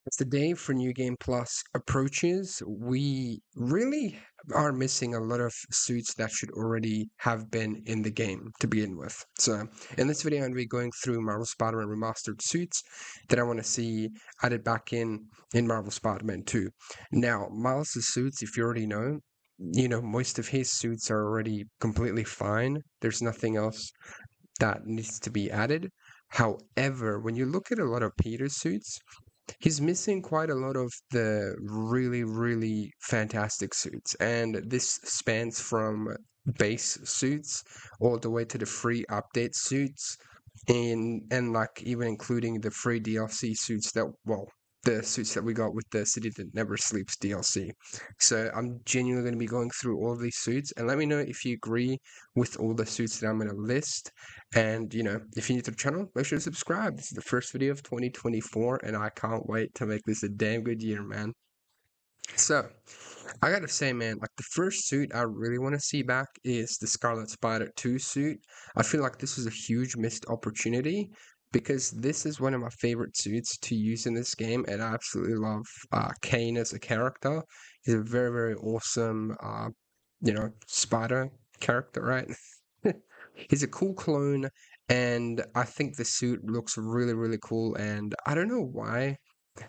As the day for New Game Plus approaches, we really are missing a lot of suits that should already have been in the game to begin with. So, in this video, I'm going to be going through Marvel Spider-Man Remastered suits that I want to see added back in Marvel Spider-Man 2. Now, Miles' suits, if you already know, most of his suits are already completely fine. There's nothing else that needs to be added. However, when you look at a lot of Peter's suits, he's missing quite a lot of the really, really fantastic suits. And this spans from base suits all the way to the free update suits and like even including the free DLC suits that the suits that we got with the City That Never Sleeps DLC. So I'm genuinely going to be going through all of these suits and let me know if you agree with all the suits that I'm going to list. And if you're new to the channel, make sure to subscribe. This is the first video of 2024 and I can't wait to make this a damn good year, man. So, I gotta say, man, like the first suit I really want to see back is the Scarlet Spider 2 suit. I feel like this was a huge missed opportunity because this is one of my favorite suits to use in this game, and I absolutely love Kane as a character. He's a very, very awesome, spider character, right? He's a cool clone, and I think the suit looks really, really cool, and I don't know why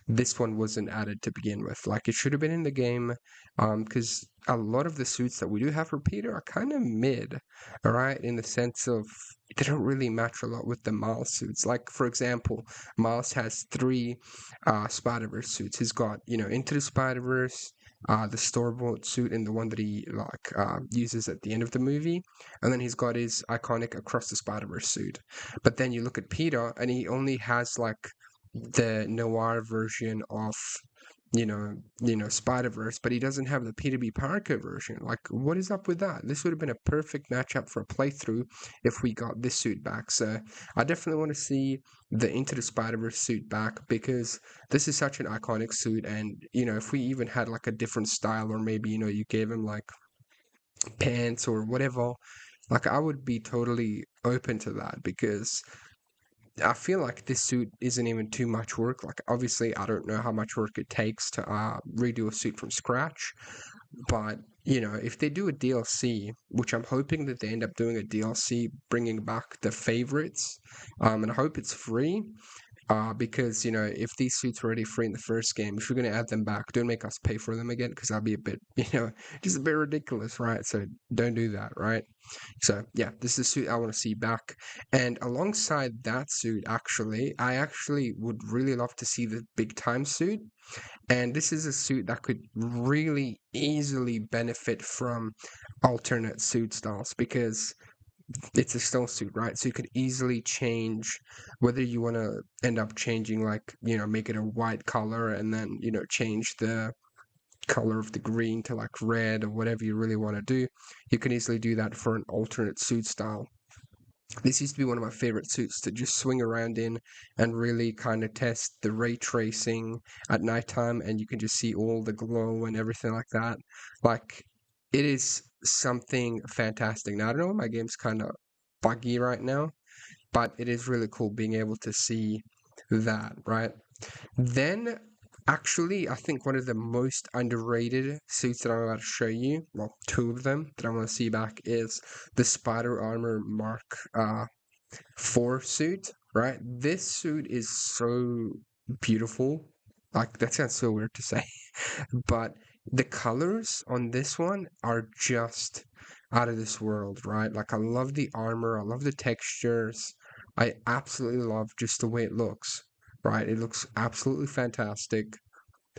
this one wasn't added to begin with. Like it should have been in the game, because a lot of the suits that we do have for Peter are kind of mid, all right, in the sense of they don't really match a lot with the Miles suits. Like for example, Miles has three Spider-Verse suits. He's got Into the Spider-Verse. The store-bought suit and the one that he uses at the end of the movie, and then he's got his iconic Across the Spider-Verse suit. But then you look at Peter, and he only has like the noir version of Spider-Verse, but he doesn't have the Peter B. Parker version. Like, what is up with that? This would have been a perfect matchup for a playthrough if we got this suit back. So I definitely want to see the Into the Spider-Verse suit back because this is such an iconic suit. And if we even had like a different style, or maybe you gave him like pants or whatever, like I would be totally open to that because I feel like this suit isn't even too much work. Like, obviously, I don't know how much work it takes to redo a suit from scratch. But, if they do a DLC, which I'm hoping that they end up doing a DLC, bringing back the favorites, and I hope it's free, because if these suits were already free in the first game, if you're going to add them back, don't make us pay for them again because that'd be a bit, just a bit ridiculous, right? So don't do that, right? So yeah, this is a suit I want to see back. And alongside that suit, actually, I actually would really love to see the big time suit. And this is a suit that could really easily benefit from alternate suit styles because it's a stealth suit, right? So you could easily change whether you want to end up changing, like, make it a white color and then, change the color of the green to like red or whatever you really want to do. You can easily do that for an alternate suit style. This used to be one of my favorite suits to just swing around in and really kind of test the ray tracing at nighttime, and you can just see all the glow and everything like that. Like, it is something fantastic. Now, I don't know, my game's kind of buggy right now, but it is really cool being able to see that, right? Then, actually, I think one of the most underrated suits that I'm about to show you, well, two of them that I want to see back, is the Spider Armor Mark 4 suit, right? This suit is so beautiful. Like, that sounds so weird to say, but the colors on this one are just out of this world, right? Like, I love the armor, I love the textures, I absolutely love just the way it looks, right? It looks absolutely fantastic.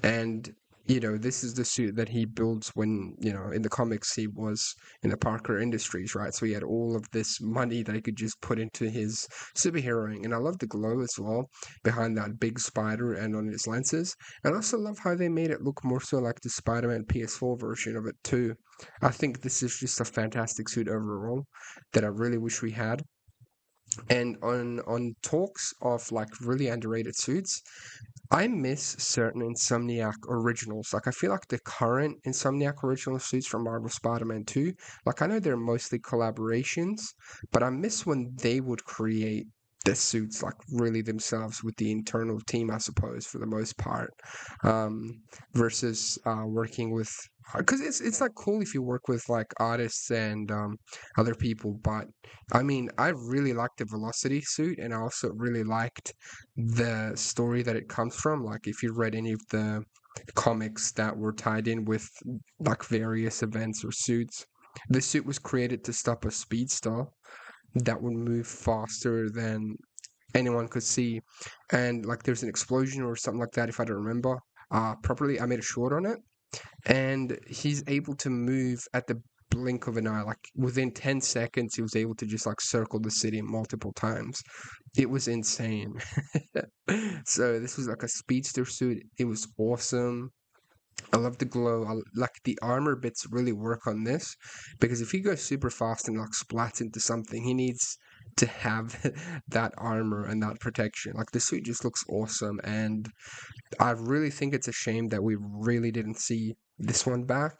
And, this is the suit that he builds when, in the comics, he was in the Parker Industries, right? So he had all of this money that he could just put into his superheroing. And I love the glow as well behind that big spider and on his lenses. And I also love how they made it look more so like the Spider Man PS4 version of it, too. I think this is just a fantastic suit overall that I really wish we had. And on talks of like really underrated suits, I miss certain Insomniac originals. Like I feel like the current Insomniac original suits from Marvel Spider-Man 2, like I know they're mostly collaborations, but I miss when they would create the suits like really themselves with the internal team, I suppose, for the most part, um, versus working with. Because it's like cool if you work with like artists and other people, but I mean, I really liked the Velocity suit, and I also really liked the story that it comes from. Like, if you read any of the comics that were tied in with like various events or suits, the suit was created to stop a speedster that would move faster than anyone could see. And like there's an explosion or something like that, if I don't remember properly. I made a short on it, and he's able to move at the blink of an eye. Like within 10 seconds, he was able to just like circle the city multiple times. It was insane. So this was like a speedster suit. It was awesome. I love the glow. Like the armor bits really work on this, because if he goes super fast and like splats into something, he needs to have that armor and that protection. Like the suit just looks awesome, and I really think it's a shame that we really didn't see this one back.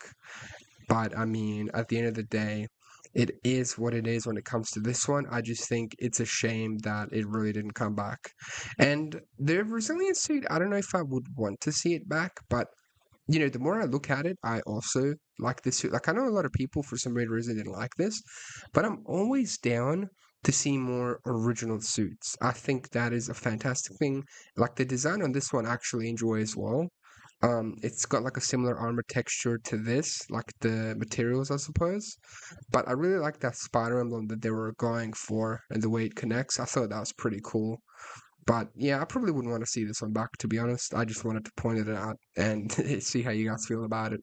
But I mean, at the end of the day, it is what it is when it comes to this one. I just think it's a shame that it really didn't come back. And the Brazilian suit, I don't know if I would want to see it back, but the more I look at it, I also like this suit. Like, I know a lot of people for some weird reason didn't like this, but I'm always down to see more original suits. I think that is a fantastic thing. Like, the design on this one I actually enjoy as well. It's got like a similar armor texture to this, like the materials, I suppose. But I really like that spider emblem that they were going for and the way it connects. I thought that was pretty cool. But yeah, I probably wouldn't want to see this one back, to be honest. I just wanted to point it out and see how you guys feel about it.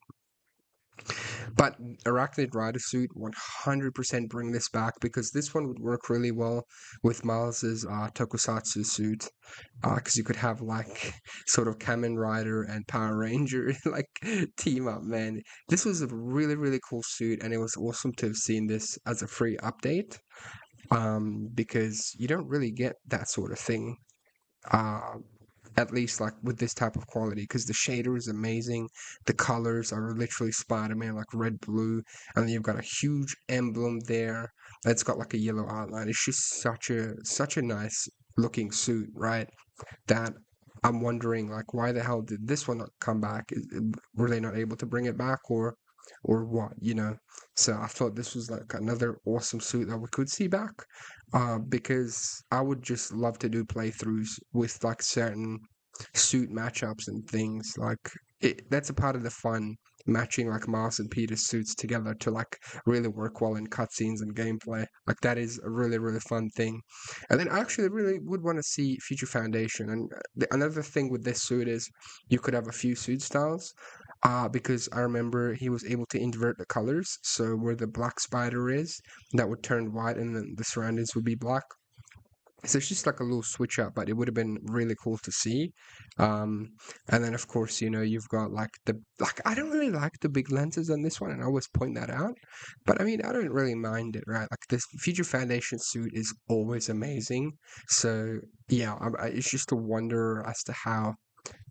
But Arachnid Rider Suit, 100% bring this back, because this one would work really well with Miles's Tokusatsu suit. Because you could have like sort of Kamen Rider and Power Ranger like team up, man. This was a really, really cool suit, and it was awesome to have seen this as a free update. Because you don't really get that sort of thing, uh, at least like with this type of quality, because the shader is amazing. The colors are literally Spider-Man, like red, blue, and then you've got a huge emblem there that's got like a yellow outline. It's just such a nice looking suit, right? That I'm wondering, like, why the hell did this one not come back? Were they not able to bring it back, or what? So I thought this was like another awesome suit that we could see back, because I would just love to do playthroughs with like certain suit matchups and things. Like, that's a part of the fun, matching like Miles and Peter's suits together to like really work well in cutscenes and gameplay. Like, that is a really, really fun thing. And then I actually really would want to see Future Foundation. And another thing with this suit is you could have a few suit styles. Because I remember he was able to invert the colors. So where the black spider is, that would turn white, and then the surroundings would be black. So it's just like a little switch up, but it would have been really cool to see. Um, and then of course, you've got like I don't really like the big lenses on this one, and I always point that out. But I mean, I don't really mind it, right? Like, this Future Foundation suit is always amazing. So yeah, it's just a wonder as to how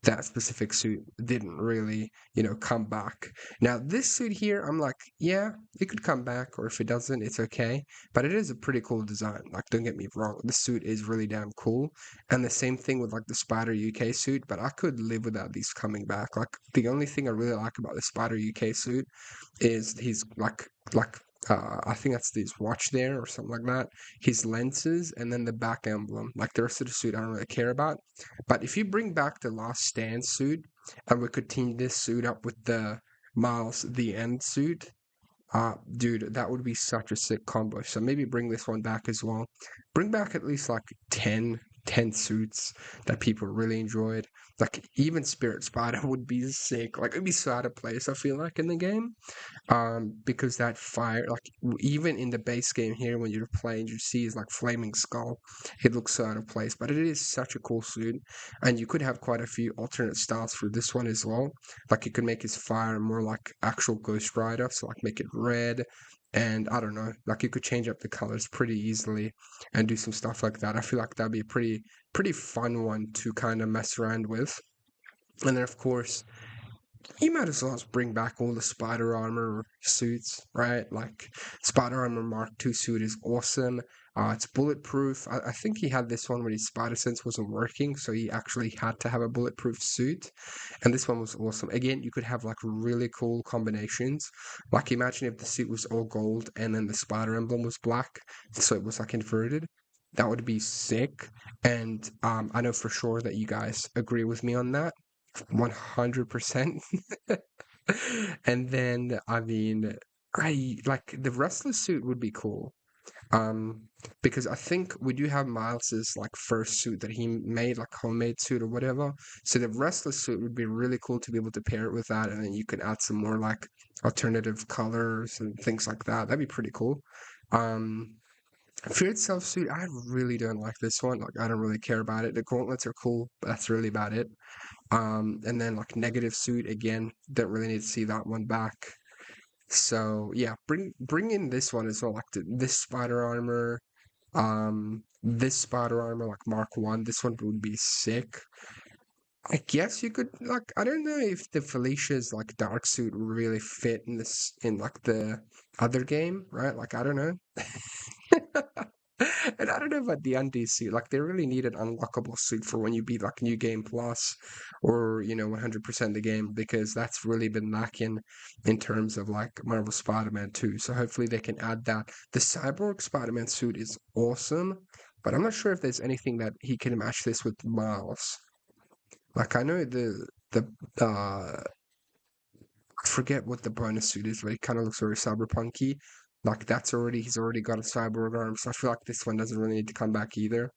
that specific suit didn't really, come back. Now, this suit here, I'm like, yeah, it could come back, or if it doesn't, it's okay. But it is a pretty cool design. Like, don't get me wrong, the suit is really damn cool. And the same thing with like the Spider UK suit, but I could live without these coming back. Like, the only thing I really like about the Spider UK suit is he's like I think that's his watch there or something like that. His lenses, and then the back emblem. Like, the rest of the suit, I don't really care about. But if you bring back the Last Stand suit, and we could team this suit up with the Miles the End suit, dude, that would be such a sick combo. So maybe bring this one back as well. Bring back at least like 10 suits that people really enjoyed. Like, even Spirit Spider would be sick. Like, it'd be so out of place, I feel like, in the game. Because that fire, like, even in the base game here, when you're playing, you see is like flaming skull. It looks so out of place, but it is such a cool suit, and you could have quite a few alternate styles for this one as well. Like, you could make his fire more like actual Ghost Rider, so like make it red, and I don't know, like, you could change up the colors pretty easily and do some stuff like that. I feel like that'd be a pretty fun one to kind of mess around with. And then of course, you might as well just bring back all the Spider Armor suits, right? Like, Spider Armor Mark II suit is awesome. It's bulletproof. I think he had this one when his spider sense wasn't working, so he actually had to have a bulletproof suit. And this one was awesome. Again, you could have like really cool combinations. Like imagine if the suit was all gold and then the spider emblem was black, so it was like inverted. That would be sick. And I know for sure that you guys agree with me on that. 100%. And then, I mean, I like the wrestler suit would be cool. Um, because I think we do have Miles's like first suit that he made, like homemade suit or whatever. So the wrestler suit would be really cool to be able to pair it with that, and then you could add some more like alternative colors and things like that. That'd be pretty cool. Um, Feared Self suit, I really don't like this one. Like I don't really care about it. The gauntlets are cool, but that's really about it. And then like negative suit again, don't really need to see that one back. So yeah, bring in this one as well, like this spider armor, this spider armor like Mark 1. This one would be sick. I guess you could like I don't know if the Felicia's like dark suit really fit in this in like the other game, right? Like I don't know. And I don't know about the Undy suit. Like, they really need an unlockable suit for when you beat like New Game Plus or, 100% the game, because that's really been lacking in terms of like Marvel Spider-Man 2. So hopefully they can add that. The Cyborg Spider-Man suit is awesome, but I'm not sure if there's anything that he can match this with Miles. Like, I know the I forget what the bonus suit is, but it kind of looks very cyberpunky. Like he's already got a cyborg arm, so I feel like this one doesn't really need to come back either.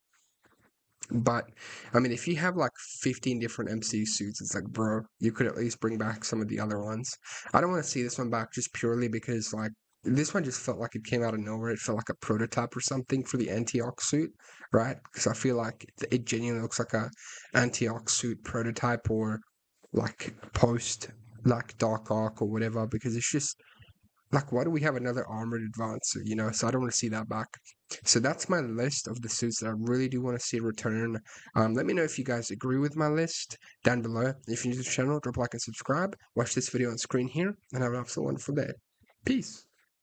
But I mean, if you have like 15 different MCU suits, it's like, bro, you could at least bring back some of the other ones. I don't want to see this one back just purely because like this one just felt like it came out of nowhere. It felt like a prototype or something for the Antioch suit, right? Because I feel like it genuinely looks like a Antioch suit prototype or like post like Dark Arc or whatever. Because it's just like, why do we have another armored advancer, So I don't want to see that back. So that's my list of the suits that I really do want to see return. Let me know if you guys agree with my list down below. If you're new to the channel, drop a like and subscribe. Watch this video on screen here, and have an absolutely wonderful day. Peace.